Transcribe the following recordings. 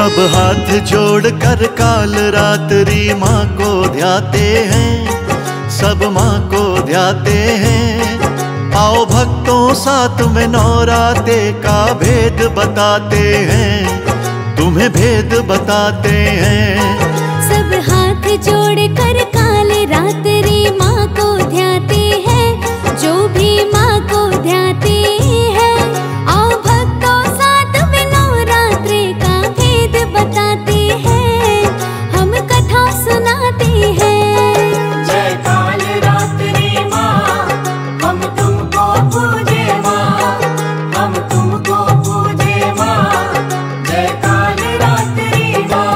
अब हाथ जोड़ कर काल रात्रि माँ को ध्याते हैं, सब माँ को ध्याते हैं। आओ भक्तों साथ में नौराते का भेद बताते हैं, तुम्हें भेद बताते हैं। सब हाथ जोड़ कर काल रात्रि माँ को ध्याते हैं, जो भी माँ को ध्याते हैं। आओ भक्तों साथ में नवरात्रि का भेद बताते हैं, हम कथा सुनाते हैं। जय काल रात्रि माँ, हम तुमको पूजे माँ, हम तुमको पूजे माँ। जय काल रात्रि माँ।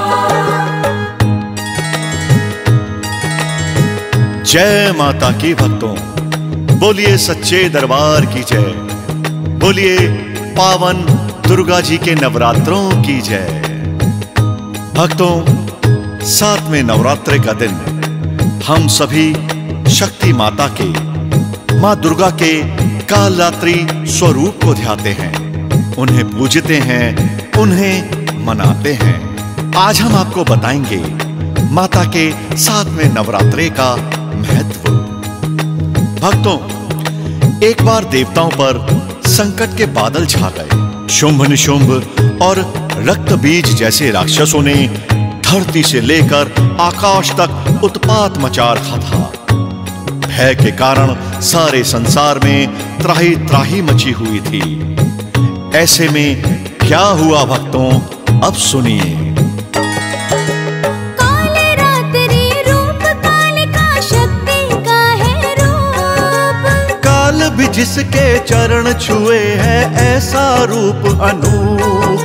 जय माता की भक्तों, बोलिए सच्चे दरबार की जय, बोलिए पावन दुर्गा जी के नवरात्रों की जय। भक्तों, 7वें नवरात्रे का दिन हम सभी शक्ति माता के, माँ दुर्गा के कालरात्रि स्वरूप को ध्याते हैं, उन्हें पूजते हैं, उन्हें मनाते हैं। आज हम आपको बताएंगे माता के 7वें नवरात्रे का महत्व। भक्तों, एक बार देवताओं पर संकट के बादल छा गए। शुंभ निशुंभ और रक्त बीज जैसे राक्षसों ने धरती से लेकर आकाश तक उत्पात मचा रखा था। भय के कारण सारे संसार में त्राही त्राही मची हुई थी। ऐसे में क्या हुआ भक्तों, अब सुनिए। भी जिसके चरण छुए है ऐसा रूप अनूप।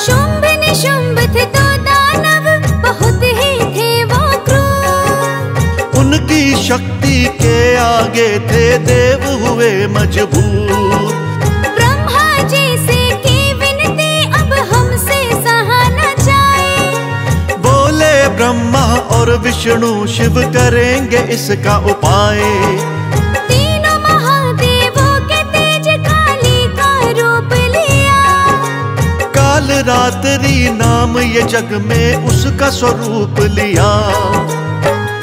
शुंभ निशुंभ थे तो दानव, बहुत ही थे वो क्रूर। उनकी शक्ति के आगे थे देव हुए मजबूर। ब्रह्मा जी से की विनती अब हमसे सहा न जाए। बोले ब्रह्मा और विष्णु शिव करेंगे इसका उपाय। रात्रि नाम ये जग में उसका स्वरूप लिया।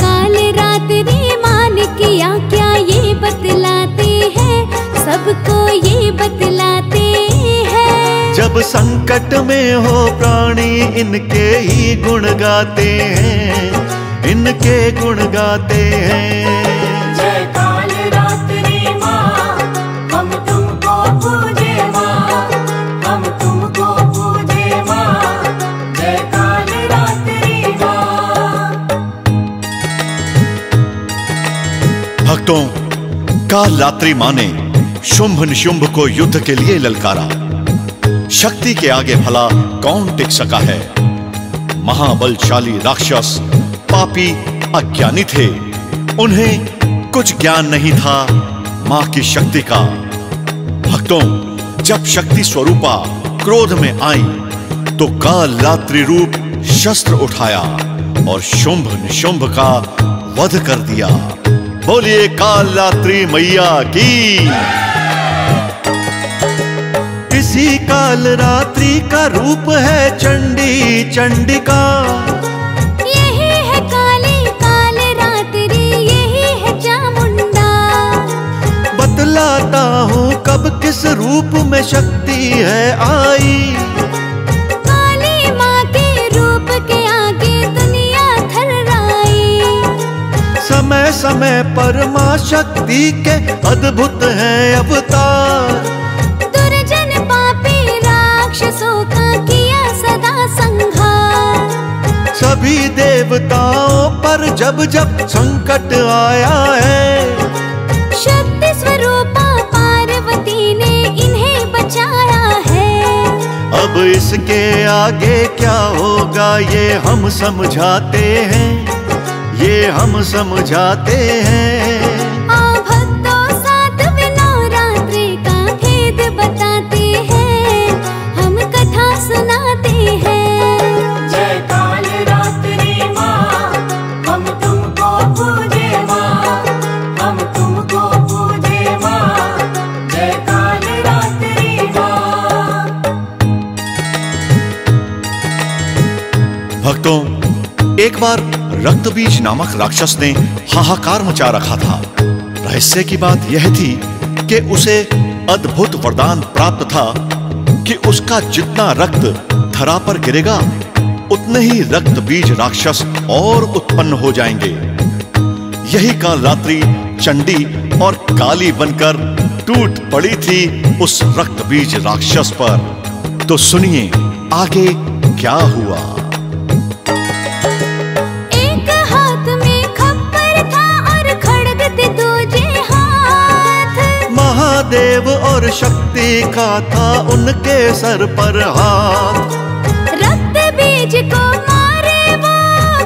काल रात्रि मान किया क्या ये बतलाते हैं, सबको ये बतलाते हैं। जब संकट में हो प्राणी इनके ही गुण गाते हैं, इनके गुण गाते हैं। जय काल रात्रि माँ, हम तुमको पूजे माँ, हम तुमको पूजे माँ। जय काल रात्रि माँ। भक्तों, काल रात्रि माँ ने शुंभ निशुंभ को युद्ध के लिए ललकारा। शक्ति के आगे भला कौन टिक सका है। महाबलशाली राक्षस पापी अज्ञानी थे, उन्हें कुछ ज्ञान नहीं था मां की शक्ति का। भक्तों, जब शक्ति स्वरूपा क्रोध में आई तो काल रात्रि रूप शस्त्र उठाया और शुंभ निशुंभ का वध कर दिया। बोलिए काल रात्रि मैया की। इसी काल रात्रि का रूप है चंडी चंडिका। यही है काली काल रात्रि, यही है चामुंडा। बतलाता हूँ कब किस रूप में शक्ति है आई। काली माँ के रूप के आगे दुनिया थर्राई। समय समय पर माँ शक्ति के अद्भुत हैं अवतार। दुर्जन पापी राक्षसों का किया सदा संहार। सभी देवताओं पर जब जब संकट आया है, शक्ति स्वरूपा पार्वती ने इन्हें बचाया है। अब इसके आगे क्या होगा ये हम समझाते हैं, ये हम समझाते हैं। आओ भक्तों साथ में नवरात्रि का भेद बताते हैं, हम कथा सुनाते हैं। जय काल रात्रि माँ, हम तुमको पूजे माँ, हम तुमको पूजे माँ। जय काल रात्रि माँ। भक्तों, एक बार रक्तबीज नामक राक्षस ने हाहाकार मचा रखा था। रहस्य की बात यह थी कि उसे अद्भुत वरदान प्राप्त था कि उसका जितना रक्त धरा पर गिरेगा उतने ही रक्तबीज राक्षस और उत्पन्न हो जाएंगे। यही काल रात्रि चंडी और काली बनकर टूट पड़ी थी उस रक्तबीज राक्षस पर। तो सुनिए आगे क्या हुआ। एक हाथ में खप्पर था और खड्ग थे दूजे हाथ। महादेव और शक्ति का था उनके सर पर हाथ। रक्त बीज को मारे वो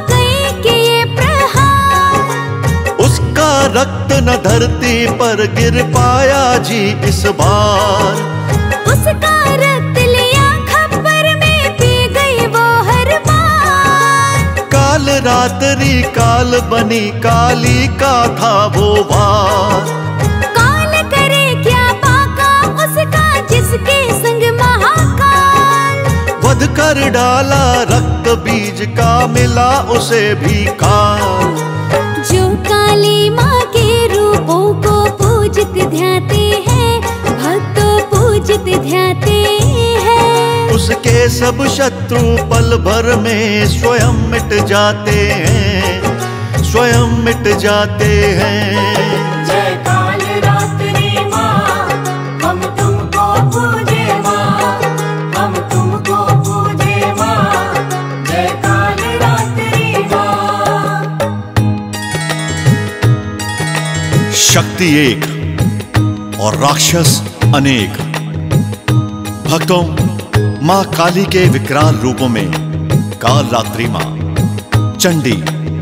कई किए प्रहार। उसका रक्त न धरती पर गिर पाया जी इस बार। उसका रक्त लिया खप्पर में पी गई वो हर बार। काल रात्रि काल बनी काली का था वो वार। काल करे क्या पाका उसका जिसके संग महाकाल। वध कर डाला रक्त बीज का मिला उसे भी काल। जो काली माँ के रूपों को पूजित ध्याते हैं, भक्तों पूजित ध्याते हैं। उसके सब शत्रु पल भर में स्वयं मिट जाते हैं, स्वयं मिट जाते हैं। जय काल रात्रि माँ, हम तुमको पूजे माँ, हम तुमको पूजे माँ। जय काल रात्रि माँ। शक्ति एक और राक्षस अनेक। भक्तों, मां काली के विकराल रूपों में काल रात्रि मां, चंडी,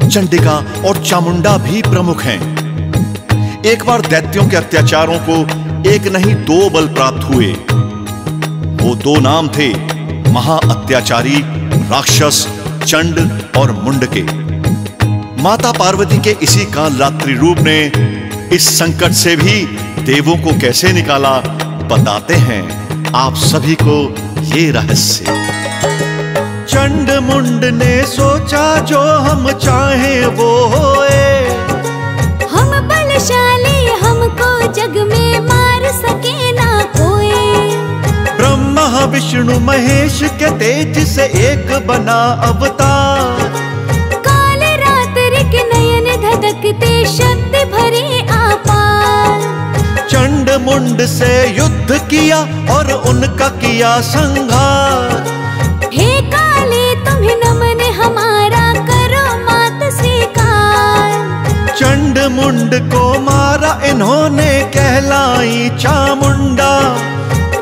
चंडिका और चामुंडा भी प्रमुख हैं। एक बार दैत्यों के अत्याचारों को एक नहीं दो बल प्राप्त हुए। वो दो नाम थे महा अत्याचारी राक्षस चंड और मुंड के। माता पार्वती के इसी काल रात्रि रूप ने इस संकट से भी देवों को कैसे निकाला बताते हैं आप सभी को ये रहस्य। चंड मुंड ने सोचा जो हम चाहें वो होए। हम बलशाली हमको जग में मार सके ना कोई। ब्रह्मा विष्णु महेश के तेज से एक बना अवतार। काल रात्रि के नयन धधकते शक्ति भरे आपार। चंड मुंड से युद्ध किया और उनका किया संहार। हे काली तुम्हें नमन हमारा करो मात स्वीकार। चंड मुंड को मारा इन्होंने कहलाई चामुंडा।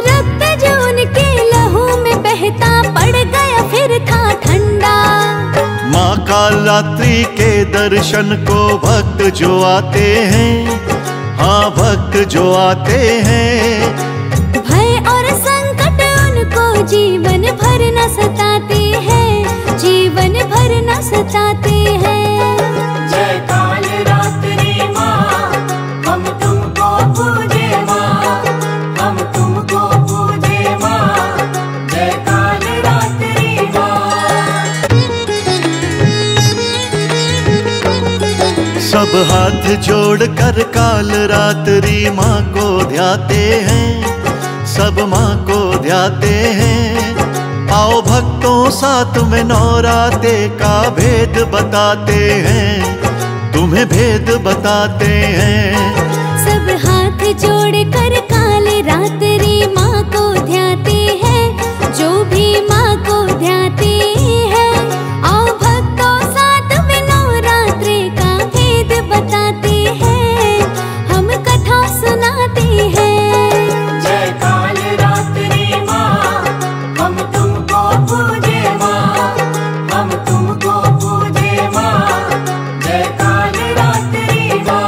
रक्त जो उनके लहू में बहता पड़ गया फिर था ठंडा। माँ काल रात्रि के दर्शन को भक्त जो आते हैं, हाँ भक्त जो आते हैं, भय और संकट उनको जीवन भर न सताते हैं, जीवन भर न सताते हैं। जय काल रात्रि माँ, हम तुमको पूजे माँ, हम तुमको पूजे माँ। जय काल रात्रि माँ। सब हाथ जोड़ कर काल रात्रि माँ को ध्याते हैं, सब माँ को ध्याते हैं। आओ भक्तों साथ में नौराते का भेद बताते हैं, तुम्हें भेद बताते हैं। सब हाथ जोड़ कर काल रात्रि माँ को ध्याते हैं, जो भी माँ को ध्याते हैं। आओ भक्तों साथ में नवरात्रि का भेद बताते हैं, हम कथा सुनाते हैं। जय काल रात्रि माँ, हम तुमको पूजे माँ, हम तुमको पूजे माँ। जय काल रात्रि माँ।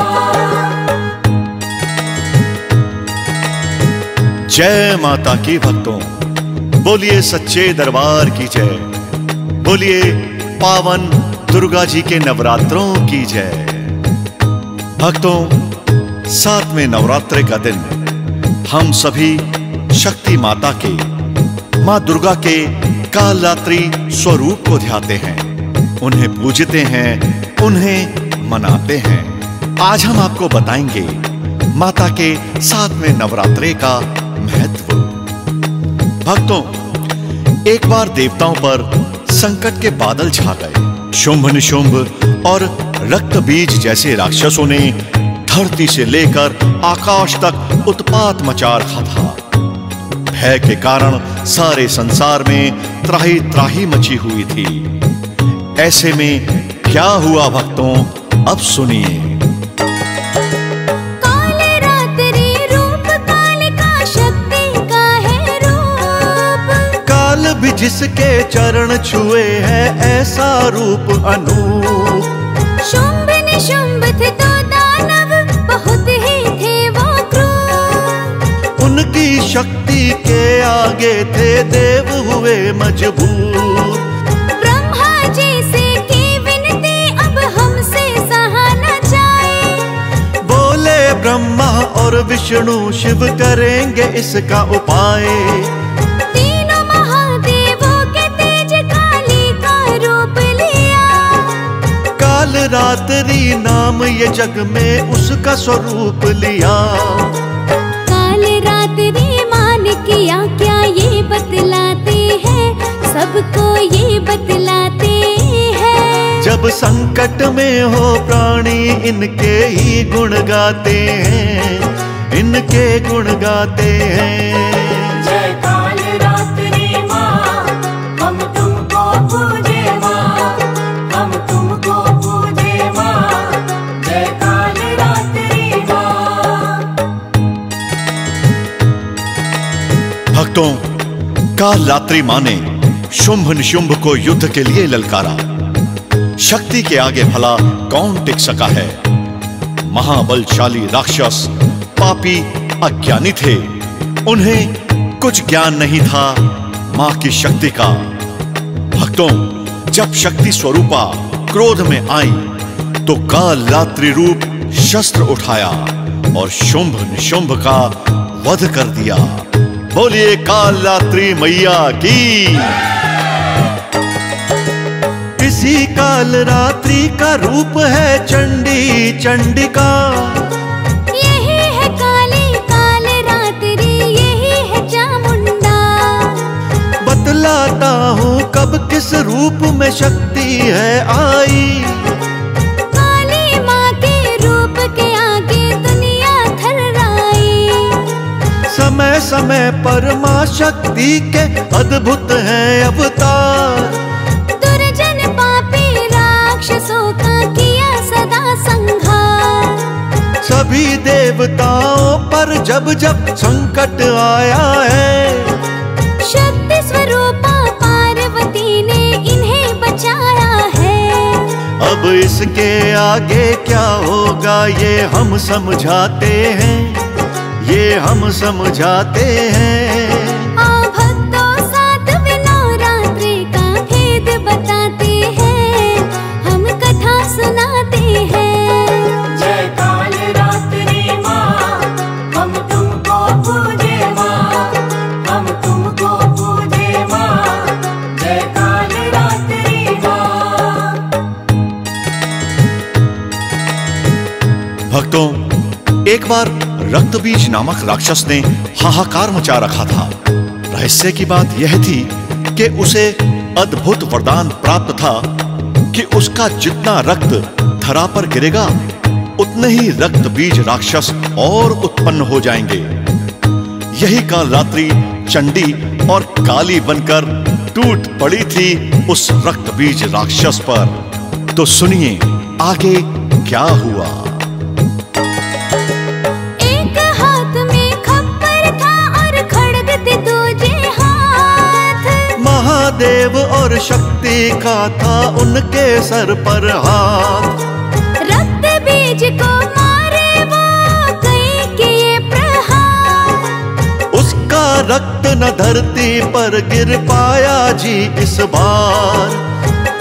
जय माता की भक्तों, बोलिए सच्चे दरबार की जय, बोलिए पावन दुर्गा जी के नवरात्रों की जय। भक्तों, 7वें नवरात्रे का दिन हम सभी शक्ति माता के, मां दुर्गा के काल रात्रि स्वरूप को ध्याते हैं। उन्हें पूजते हैं, उन्हें मनाते हैं। आज हम आपको बताएंगे माता के 7वें नवरात्रे का महत्व। भक्तों, एक बार देवताओं पर संकट के बादल छा गए। शुंभ निशुंभ और रक्त बीज जैसे राक्षसों ने धरती से लेकर आकाश तक उत्पात मचा रखा था। भय के कारण सारे संसार में त्राही त्राही मची हुई थी। ऐसे में क्या हुआ भक्तों, अब सुनिए। कालरात्रि रूप कालिका शक्ति का है रूप। काल भी जिसके चरण छुए है ऐसा रूप अनूप। शुंभ निशुंभ थे तो दानव, बहुत ही थे वो क्रूर। उनकी शक्ति के आगे थे देव हुए मजबूर। ब्रह्मा जी से की विनती अब हमसे सहा न जाए। बोले ब्रह्मा और विष्णु शिव करेंगे इसका उपाय। तीनों महादेवों के तेज काली का रूप लिया। कालरात्रि नाम ये जग में उसका स्वरूप लिया। कालरात्रि मान किया क्या ये बतलाते हैं, सबको ये बतलाते हैं। जब संकट में हो प्राणी इनके ही गुण गाते हैं, इनके गुण गाते हैं। जय कालरात्रि माँ, हम तुमको पूजे माँ, हम तुमको पूजे माँ। जय कालरात्रि माँ। भक्तों, कालरात्रि माँ ने शुंभ निशुंभ को युद्ध के लिए ललकारा। शक्ति के आगे भला कौन टिक सका है। महाबलशाली राक्षस पापी अज्ञानी थे। उन्हें कुछ ज्ञान नहीं था मां की शक्ति का। भक्तों, जब शक्ति स्वरूपा क्रोध में आई तो कालरात्रि रूप शस्त्र उठाया और शुंभ निशुंभ का वध कर दिया। बोलिए कालरात्रि मैया की। इसी कालरात्रि का रूप है चंडी चंडिका। यही है काली कालरात्रि, यही है चामुंडा। बतलाता हूँ कब किस रूप में शक्ति है आई। काली माँ के रूप के आगे दुनिया थर्राई। समय समय पर माँ शक्ति के अद्भुत हैं अवतार। दुर्जन पापी राक्षसों का किया सदा संहार। सभी देवताओं पर जब जब संकट आया है, शक्ति स्वरूपा पार्वती ने इन्हें बचाया है। अब इसके आगे क्या होगा ये हम समझाते हैं, ये हम समझाते हैं। आओ भक्तों, 7वें नवरात्रि का भेद बताते हैं, हम कथा सुनाते हैं। जय कालरात्रि माँ, हम तुमको पूजे माँ, हम तुमको पूजे माँ। जय कालरात्रि माँ। भक्तों, एक बार रक्तबीज नामक राक्षस ने हाहाकार मचा रखा था। रहस्य की बात यह थी कि उसे अद्भुत वरदान प्राप्त था कि उसका जितना रक्त धरा पर गिरेगा उतने ही रक्तबीज राक्षस और उत्पन्न हो जाएंगे। यही कालरात्रि चंडी और काली बनकर टूट पड़ी थी उस रक्तबीज राक्षस पर। तो सुनिए आगे क्या हुआ। एक हाथ में खप्पर था और खड्ग थे दूजे हाथ। महादेव और शक्ति का था उनके सर पर हाथ। रक्त बीज को मारे वो कई किए प्रहार। उसका रक्त न धरती पर गिर पाया जी इस बार।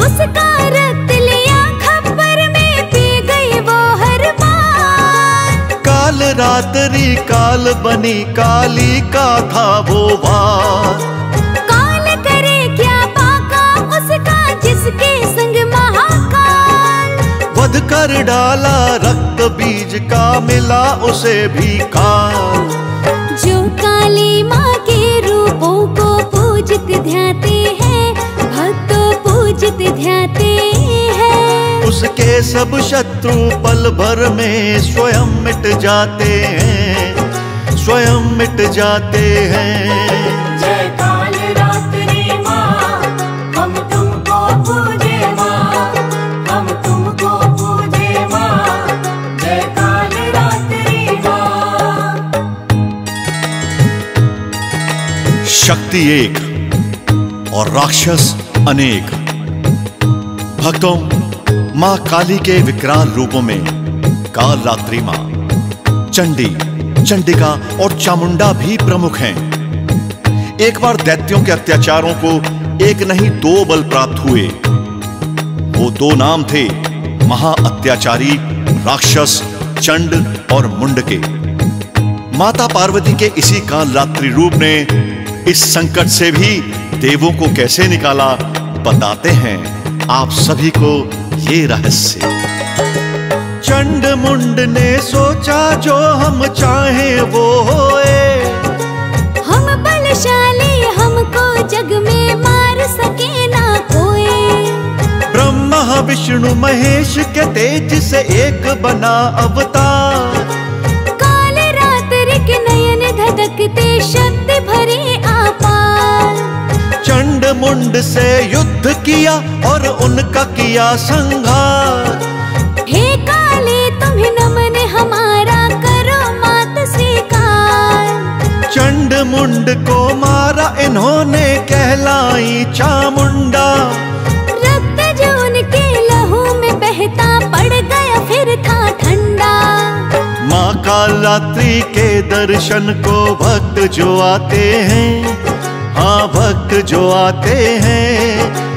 उसका रक्त लिया खप्पर में पी गई वो हर बार। कालरात्रि काल बनी काली का था वो वार। काल करे क्या पाका उसका जिसके संग महा कर डाला रक्त बीज का, मिला उसे भी काल। जो काली माँ के रूपों को पूजित ध्याते हैं, भक्तों पूजित ध्याते हैं। उसके सब शत्रु पल भर में स्वयं मिट जाते हैं, स्वयं मिट जाते हैं। जय काल रात्रि माँ, हम तुमको पूजे माँ, हम तुमको पूजे माँ। जय काल रात्रि माँ। शक्ति एक और राक्षस अनेक। भक्तों, मां काली के विकराल रूपों में काल रात्रि मां, चंडी, चंडिका और चामुंडा भी प्रमुख हैं। एक बार दैत्यों के अत्याचारों को एक नहीं दो बल प्राप्त हुए। वो दो नाम थे महा अत्याचारी राक्षस चंड और मुंड के। माता पार्वती के इसी काल रात्रि रूप ने इस संकट से भी देवों को कैसे निकाला, बताते हैं आप सभी को ये रहस्य। चंड मुंड ने सोचा जो हम चाहें वो होए, हम बलशाली, हमको जग में मार सके ना कोई। ब्रह्मा विष्णु महेश के तेज से एक बना अवतार। काल रात्रि के नयन धधकते, शक्ति भरे आपार। चंड मुंड से युद्ध किया और उनका किया संहार। हे काले तुम्हें नमन हमारा, करो मात स्वीकार। चंड मुंड को मारा इन्होंने, कहलाई चामुंडा। रक्त जो उनके लहू में बहता, पड़ गया फिर था ठंडा। माँ काल रात्रि के दर्शन को भक्त जो आते हैं, हाँ भक्त जो आते हैं,